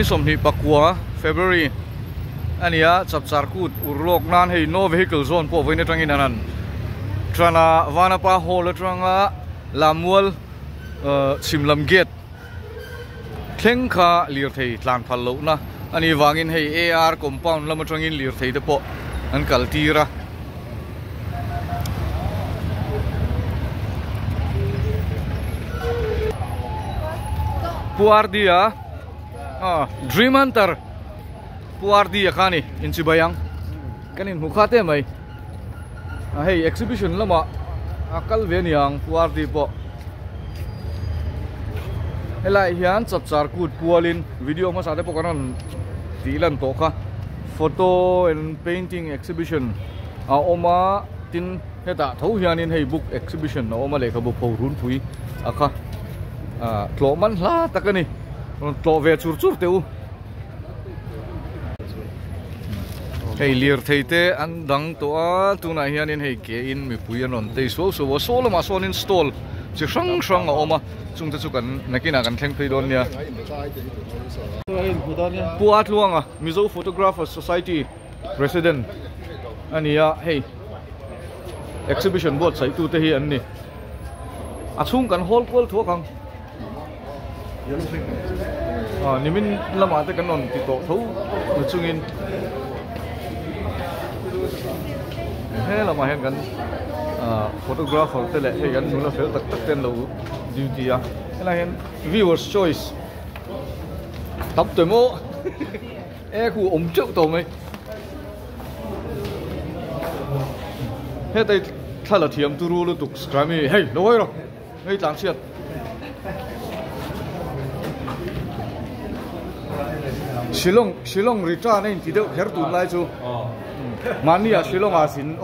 ni somni pakwa February ania chapchar kut urlok nan hei no vehicle zone po voine tangin anan trana vanapa hol tranga lamwal simlam gate thleng kha lir thei tlan phal lo na ani wangin hei AR compound lama tangin lir thei te po an kaltira puardia dream hunter puardia khani inchi bayang kanin hukhate mai hei exhibition lama akal veniang puardi po helai hian chapchar kut pualin video ma sate po kanon tilan to kha photo and painting exhibition a oma tin heta tho hianin hei book exhibition na oma lekha bu phorun phui akha tlo man hla takani tlo ve chur chur teu hei lir theite an dang to a tuna hianin hei ke in mi puian on te so so lama son install chi sang a oma chung te chu kan nakina kan thleng phei don nia puat luanga Mizo Photographers Society president ania hei exhibition board sai tu te hi an ni achung kan hall kol thu khang nimin lama te kan on ti to tho chungin he lama hen kan photographer te le he kan nula fel tak tak ten lo duty a la hen viewers choice tập tuổi mô e khu ống triệu tổ mày hết đây thay là thiểm tu ru luôn tục scrammy hey đâu rồi ngay tàng triệt Shillong Rita này thì đâu hết tuần lại chú mani à Shillong à xin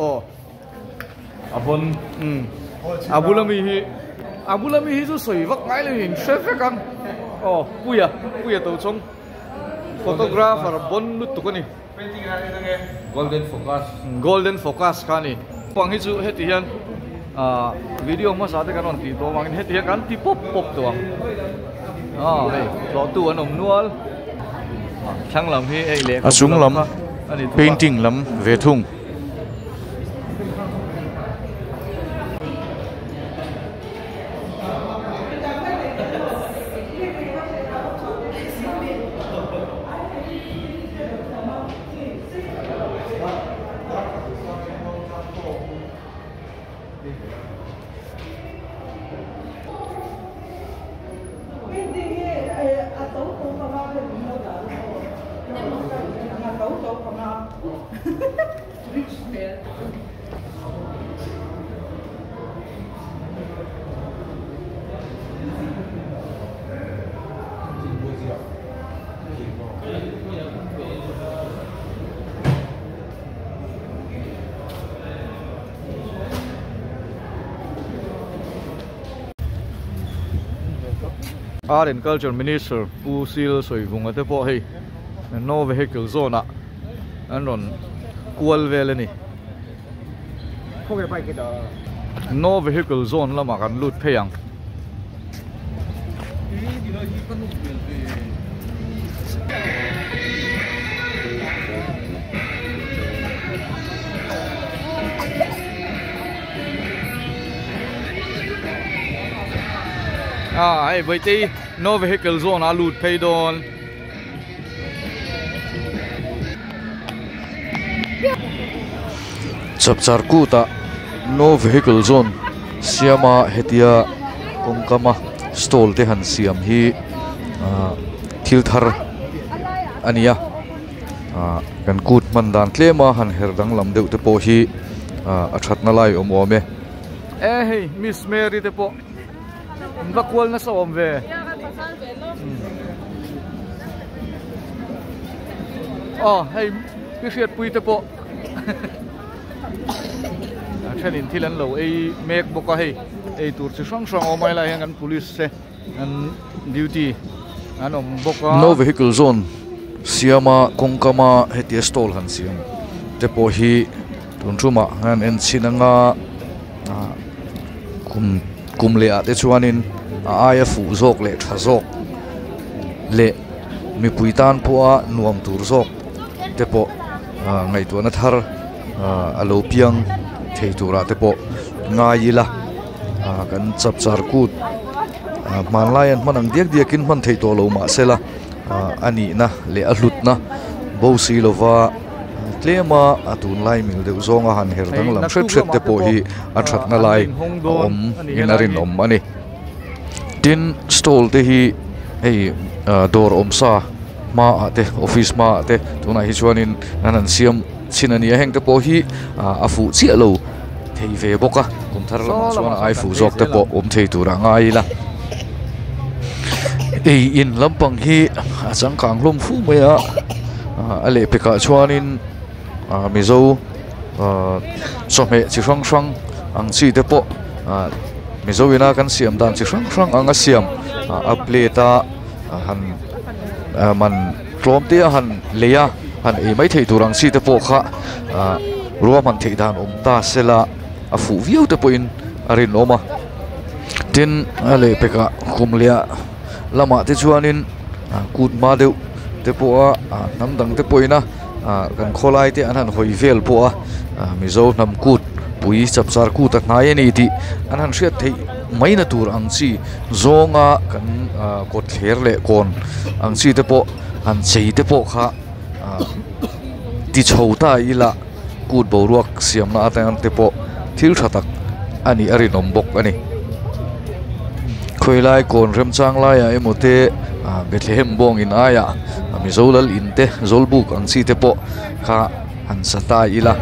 Abulami hi chú soi vắt ngay lên chef kan puya tàu trong photographer bon lut tu ni golden focus kani pang hi chu heti hian video ma sa te kanon ti to mangin heti hian kan ti pop to hei lo tu an om nual thang lam hi ei le asung lam painting lam ve thung Art and Culture Minister Pu Sil Soivung ate po hei no vehicle zone anon kual vele ni no vehicle zone lama kan lut pheyang ai vậy thì no vehicle zone lut phei don chapchar kuta no vehicle zone siama hetia kongkama stall te han siam hi thil thar ania kan kut mandan tlema han herdang lam deuh te po hi a thatna lai omome hey Miss Mary te po bakwal na sa omve hey kishiat pui te po chanin thilan lo ei mek boka hei ei tur chi sang omai lai hang an police se an duty an om boka no vehicle zone siama kongkama hetia stall han siam te po hi tunchuma han en chinanga kum le ate chuanin aya fu zok le tha zok le mi puitan po nuam tur zok te po ngai tu na thar alo piang thei tura te po ngai la kan chap char kut man lion man ang diak diakin man thei to lo ma sela ani na le a hlut na bo si lova tlema atun lai mil de zonga han her dang lam thret thret te po hi a that na lai om inarin om ani tin stall te hi hei door om sa ma ate office ma ate tuna hi chuanin nanan siam chinani heng te po hi a fu chi lo thei ve boka kum thar lam chuan ai fu zok te po thei tura ngai la ei in lampang hi achang kang lom fu mai ale peka chuanin mizo some chi rang rang ang chi te po mizo ina kan siam dan chi rang rang anga siam a pleta han man klom te han leya han ei mai thei turang chi te po kha ruwa man thei dan ta sela a fu viu te po in arin oma tin ale peka khumlia lama te chuanin kut ma deu te po namdang te poina kan kholai te anan hoi vel po mizo nam kut pui chap char kut a ngai ani ti anan hriat thei maina tur ang chi zonga kan kot thler le kon ang chi te po an chei te po kha ti chhota ila kut boruak siam na atan te po thil thatak ani ari nombok ani khoilai kon rem chang lai emote Bethlehem bong in aya mizolal inte zolbuk ang si te po kha han sata ila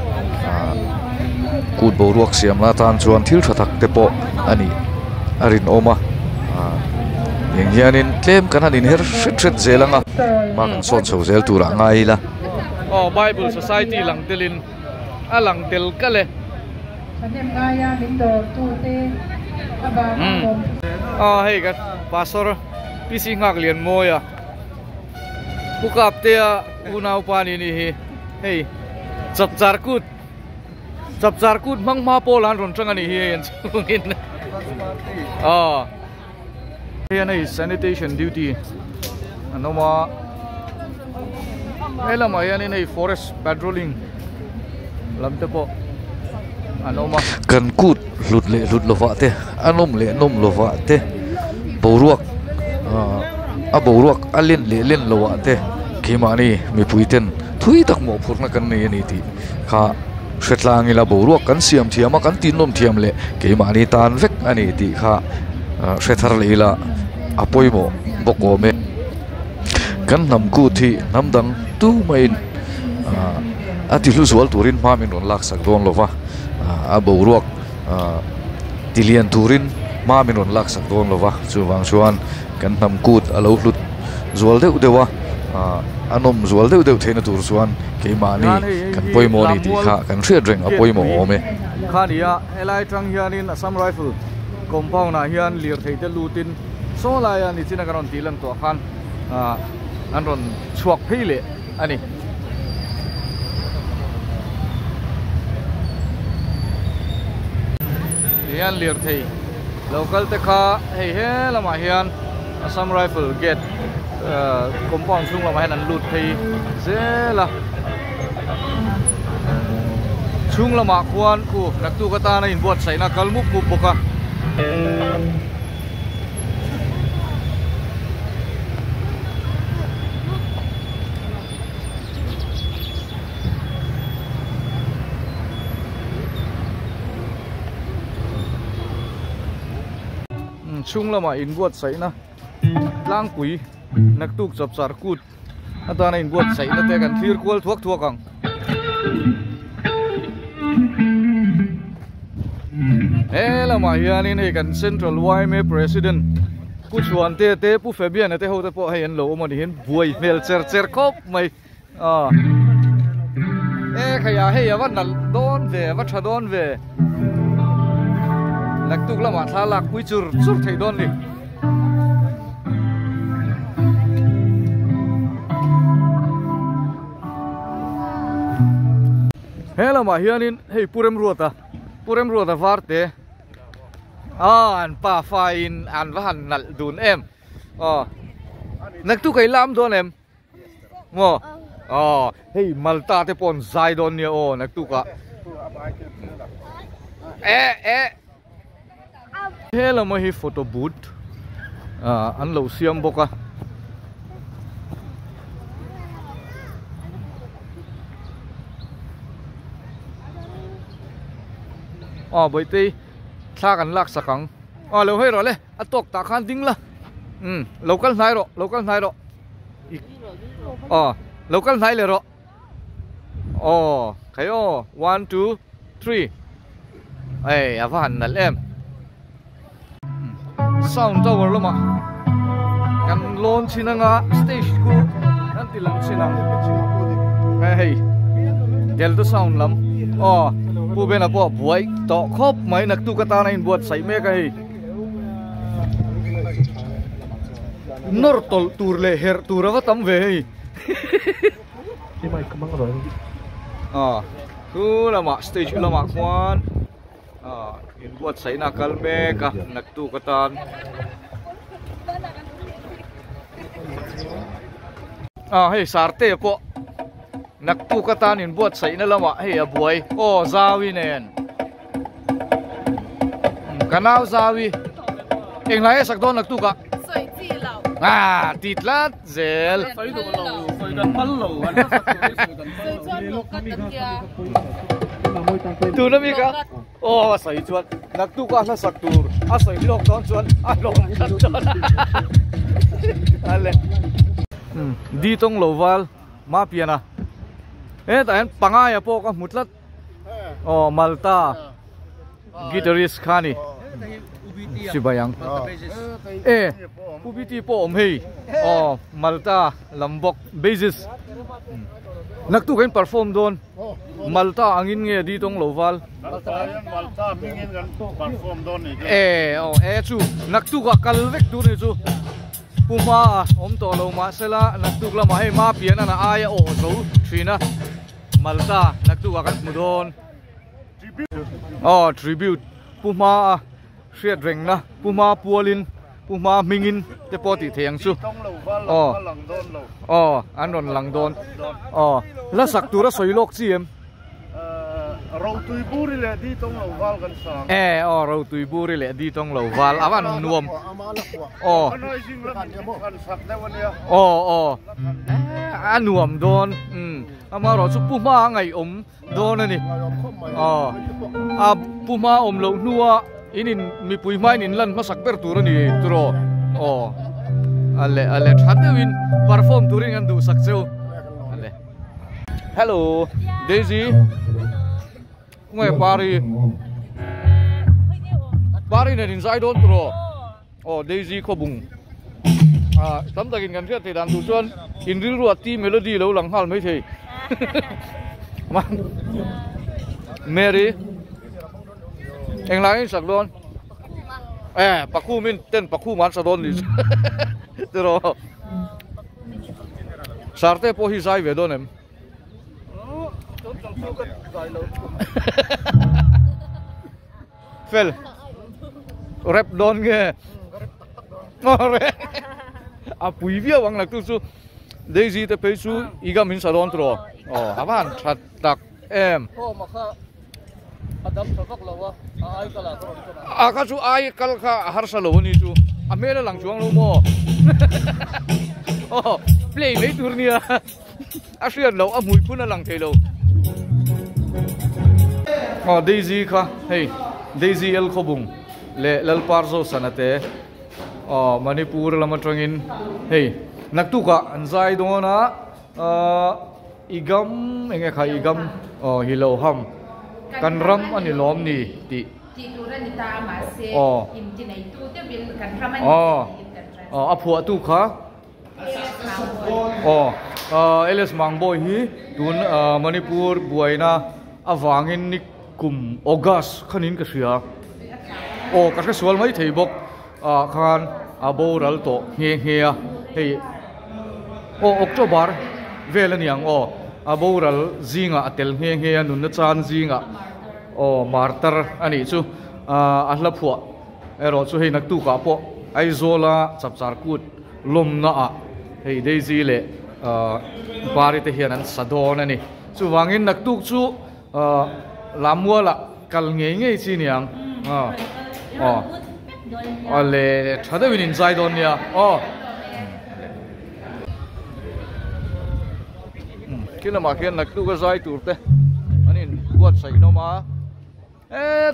kut boruak siam na tan chuan thil thatak te po ani arin oma yang hianin tlem kan hanin her thret zelanga ma kan son chho zel tura ngai la Bible Society lang telin alang tel kale hey kan pastor pisi ngak lian moya bukap te unau pani ni hey chap charkut mang ma polan ron chang ani hi chungin here is sanitation duty anoma elama yani nei forest patrolling lamte po anoma kan kut lut lova te anom le nom lova te boruak boruak alin le len lova te kimani mi puiten thui tak mo phurna kan nei ani ti kha hretlang ila boruak kan siam thiama kan tin nom thiam le kimani tan vek ani ti kha hrethar le ila apoimo boko me kan nam ku thi namdang tu main ati hlusual turin ma min ron lak sak don lova boruak tilian turin ma min ron lak sak don lova chuwang chuan kan nam kut alo hlut zual deuh dewa anom zual deuh theina tur chuan keimani kan poimo ni ti kha kan hriat reng apoimo ome khania elai tang hianin Assam Rifle compound na hian lir theite lutin so laia ni china karon tilan to khan anron chuak pheile ani hian lir thei local te kha hei he lama hian Assam Rifle gate compound chung lama hian an lut thei zela chung lama khuan ku naktu kata na in buat saina kalmuk mu boka chung lama in buat saina lang pui naktuk chap char kut atana in buat saina te kan thlir kwal thuak ang lama hianin he kan Central YMA president ku chuan te pu Fabian te ho te po hai an lo mani hin buai mel cher khop mai khaya he ya van don ve va tha don ve naktuk lama thalak pui chur thei don ni lama hianin hei purem ruata varte an pa fain an vahan nal dun em naktu kai lam don em ngo hey Malta te pon zaidon nia o naktuka hela ma hi photo booth an lo siam boka boi tei thla kan lak sakang lo hei ro le atok ta khan ding la local nai ro local nai le ro khayo 1 2 3 avan nal em sound tower lo ma kan lon chinanga stage ku nan tilang chinang hey del to sound lam pu bena po buai to khop mai nak tu kata na in buat sai me ka hi nor tol tur le her turawa tam ve hi cái mày cầm bằng rồi tu lama stage lama kwan in buat sai na kalme ka nak tu katan hey sarte po nak tu katan in buat sai na lama hey abuai zawi nen kanau zawi eng lai sak don nak tu ka titlat zel tu na mi ka sai chuan nak tu ka na sak tur sai lok don chuan lok don ale di tong lowal ma piana ta pangaya po ka mutlat Malta guitarist khani sibayang ubiti po hei Malta lambok basis naktu kain perform don Malta angin nge di tong lowal Malta mingin kan perform don ni chu naktu ka kalvek tu ni chu puma to lo ma sela naktu la ma hei ma pian na aya zo thina Malta naktu ka kan mudon tribute puma Siat reng na puma pualin puma mingin te poti theng su anon langdon la sak tura soilok chiem rau tui buri le di tong lo wal kan sang rau tui buri le di tong lo wal awan nuam anoi jing kan sak le wania anuam don amaro chu puma ngai don ani puma lo nuwa inin mi pui mai nin lan masak ber tur ni turo ale thatewin perform turing an du sakcheu ale hello Daisy ngai pari ne din zai don turo Daisy khobung tam takin kan thia te dan tu chuan in ril ruat ti melody lo lang hal mai thei Mary eng lai sak don pakhu min ten pakhu man sa don ni tero sarte po hi sai ve don em fel rap don nge apui via wang lak tu su Daisy te pe su iga min sa don tro avan that tak em adam thakak lawa ai kala ka chu ai kal kha har sa lo ni chu amela lang chuang lo mo play mai turnia asian lo amui puna lang thelo Daisy kha hey Daisy el khobung le lalparzo sanate Manipur lamatangin hey naktuka anzai dona igam enge kha igam hilo ham kan ram ani lom ni ti turan ni ta ma se in jinai tu te bil kan raman aphua tu kha ls mangboy hi tun Manipur buaina awangin ni kum August khanin ka sia ka sual mai thei bok khan aboral to nge hei October velaniang aboral zinga atel nge nun na chan zinga martar ani chu ahla phua ero chu hei nak tu ka po aizola chapchar kut lom na hei Daisy le bari te hian an sadon ani chu wangin nak tuk chu lamwala kal ngei chi niang le thada win in zai don nia kila ma khian nak tu ka zai tur te anin buat sai no ma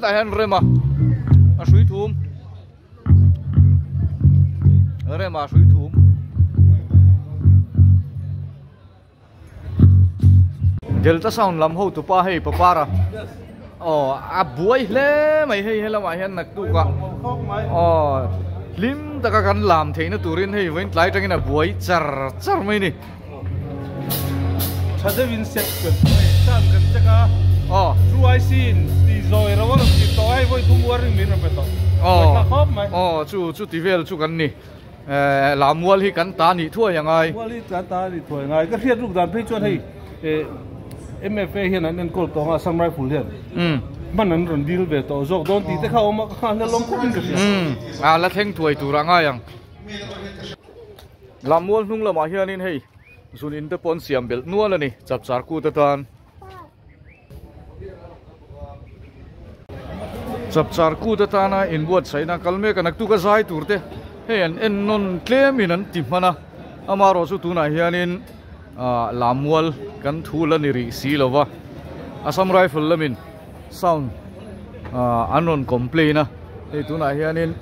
ta han rema a sui thum rema sui thum delta sound lam ho tu pa hei papara a buai hle mai hei hela ma hian nak tu ka lim ta ka kan lam theina turin hei wen tlai tangin a buai char char mai ni Chade win set kan sam kan chaka through I seen the zoi rawal ti to ai voi thum waring min pe to ka khop mai chu tivel chu kan ni lamwal hi kan ta ni thua yang ai wali kan ta ni thua ngai ka riat ruk dan pe chon hei MFA hian an kol to nga samurai full hian man an ron deal ve to jok don ti te kha oma kha na lom ko bin ka la theng thuai tu ranga yang lamwal hnung lama hian in hei zun in te pon siam bel nual ani chap char ku ta tan chap char ku ta tana in buat saina kalme kanak tu ka zai turte he en non claim in an timana amaro su tuna hianin lamwal kan thula ni ri silova asam rifle lamin sound anon complaina he tuna hianin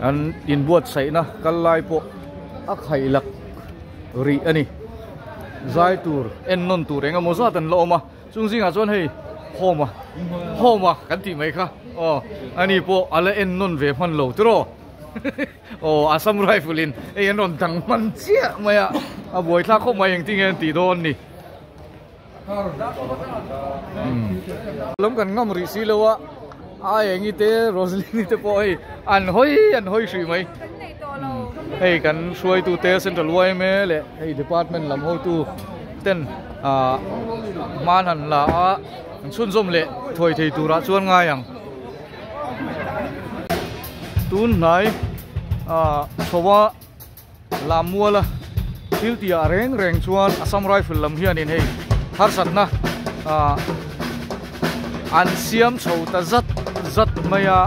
an in buat saina kallai po akhailak ri ani zai tur en non tur enga moza tan lo ma chungzinga chon hei homa kan ti mai kha ani po ala en non ve man lo tro asam rifle in en non tang man chia maya a boi thla kho mai eng ting en ti don ni lom kan ngam ri si lowa ai engi te roslini te po hei an hoi sui mai hei kan suai tu te central wai me le hei department lam ho tu ten man han la chun zom le thoi thei tu ra chuan nga yang tun nai thowa lamwala tiltia reng chuan asam rifle lam hian in hei har sat na an siam chho ta zat maya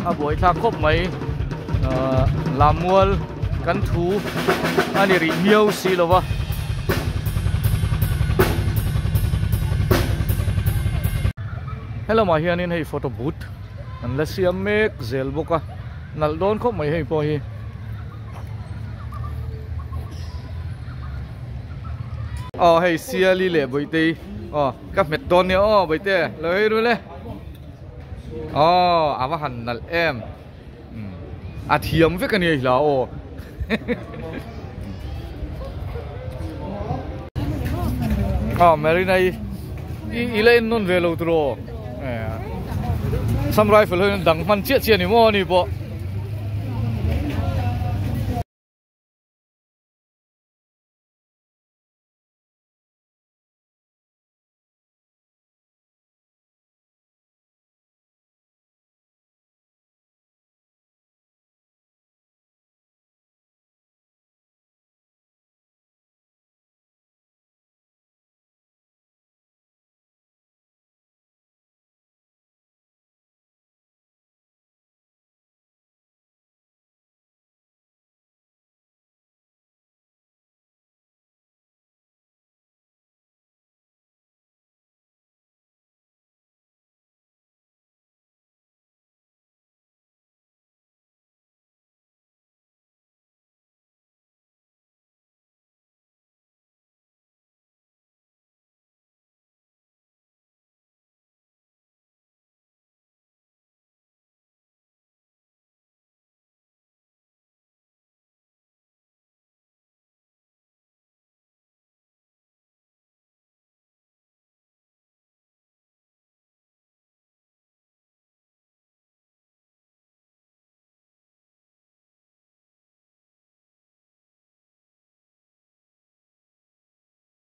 a boi tha khop mai lamwal kan thu ani ri miau si lova hello ma hian in hei photo booth an la siam mek zel boka nal don khop mai hei po hi hei siali le boite ka met don ne boite loi ru le awa han nal em a thiam ve kan ni la marina ilain non velo tro sam rifle dang man chia chia ni mo ni po